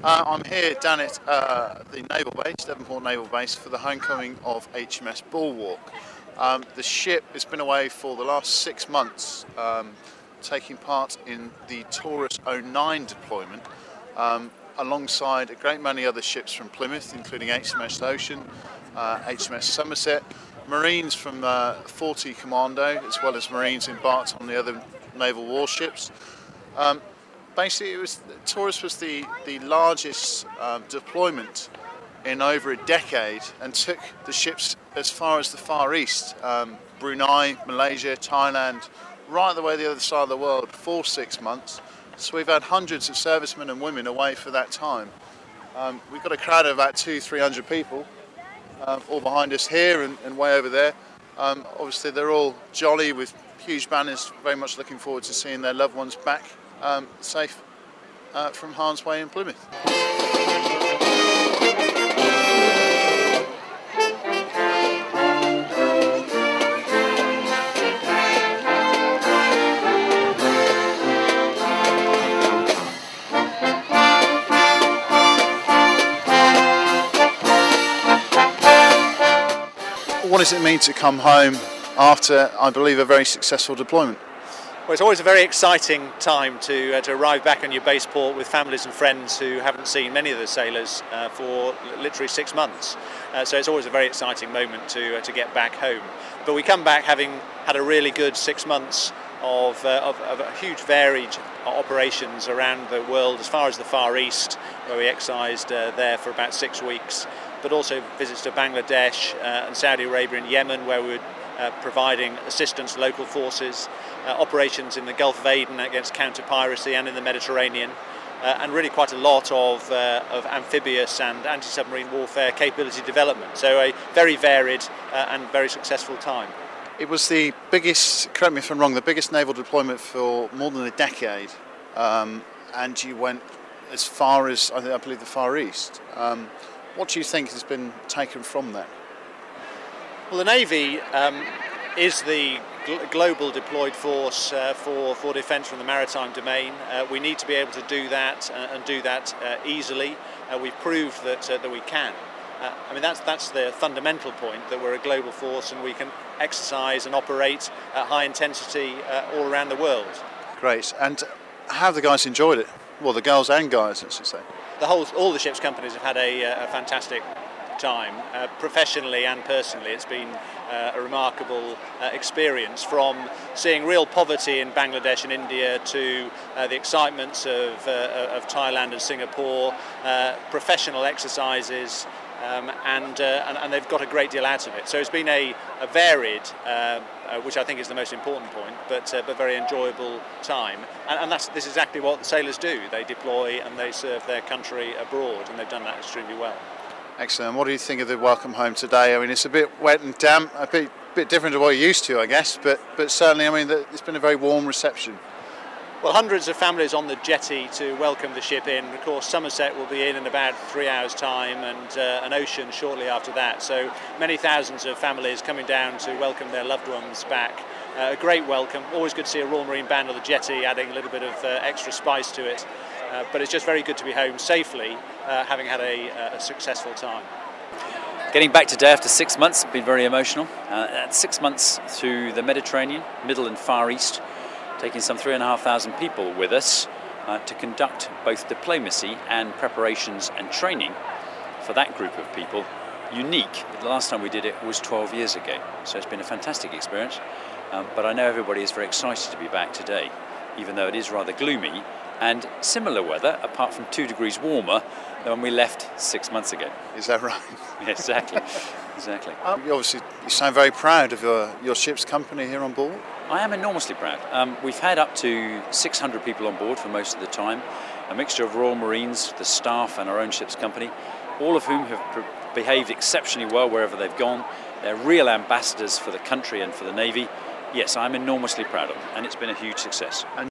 I'm here down at the naval base, Devonport Naval Base, for the homecoming of HMS Bulwark. The ship has been away for the last 6 months, taking part in the Taurus 09 deployment, alongside a great many other ships from Plymouth, including HMS Ocean, HMS Somerset, Marines from 40 Commando, as well as Marines embarked on the other naval warships. Basically, Taurus was the largest deployment in over a decade and took the ships as far as the Far East, Brunei, Malaysia, Thailand, right the way the other side of the world for 6 months. So we've had hundreds of servicemen and women away for that time. We've got a crowd of about 200-300 people, all behind us here and way over there. Obviously they're all jolly with huge banners, very much looking forward to seeing their loved ones back safe from harm's way in Plymouth. What does it mean to come home after, I believe, a very successful deployment? Well, it's always a very exciting time to arrive back on your base port with families and friends who haven't seen many of the sailors for literally 6 months. So it's always a very exciting moment to get back home. But we come back having had a really good 6 months of huge varied operations around the world, as far as the Far East, where we excised there for about 6 weeks, but also visits to Bangladesh and Saudi Arabia and Yemen, where we were providing assistance to local forces, operations in the Gulf of Aden against counter-piracy and in the Mediterranean, and really quite a lot of amphibious and anti-submarine warfare capability development. So a very varied and very successful time. It was the biggest, correct me if I'm wrong, the biggest naval deployment for more than a decade, and you went as far as, I believe, the Far East. What do you think has been taken from that? Well, the Navy is the global deployed force for defence from the maritime domain. We need to be able to do that and do that easily. We've proved that we can. I mean, that's the fundamental point, that we're a global force and we can exercise and operate at high intensity all around the world. Great. And how have the guys enjoyed it? Well, the girls and guys, I should say. All the ship's companies have had a fantastic time, professionally and personally. It's been a remarkable experience, from seeing real poverty in Bangladesh and India to the excitements of Thailand and Singapore, professional exercises, and they've got a great deal out of it. So it's been a varied, which I think is the most important point, but very enjoyable time. And this is exactly what the sailors do. They deploy and they serve their country abroad, and they've done that extremely well. Excellent. What do you think of the welcome home today? I mean, it's a bit wet and damp, a bit different to what you're used to, I guess, but certainly, I mean, it's been a very warm reception. Well, hundreds of families on the jetty to welcome the ship in. Of course, Somerset will be in about 3 hours' time, and an Ocean shortly after that. So many thousands of families coming down to welcome their loved ones back. A great welcome. Always good to see a Royal Marine band on the jetty, adding a little bit of extra spice to it. But it's just very good to be home safely, having had a successful time. Getting back today after 6 months has been very emotional. 6 months through the Mediterranean, Middle and Far East, taking some 3,500 people with us to conduct both diplomacy and preparations and training for that group of people. Unique. The last time we did it was 12 years ago, so it's been a fantastic experience. But I know everybody is very excited to be back today, even though it is rather gloomy and similar weather, apart from 2 degrees warmer than when we left 6 months ago. Is that right? Yeah, exactly. Exactly. You sound very proud of your ship's company here on board. I am enormously proud. We've had up to 600 people on board for most of the time, a mixture of Royal Marines, the staff and our own ship's company, all of whom have behaved exceptionally well wherever they've gone. They're real ambassadors for the country and for the Navy. Yes, I'm enormously proud of them, and it's been a huge success.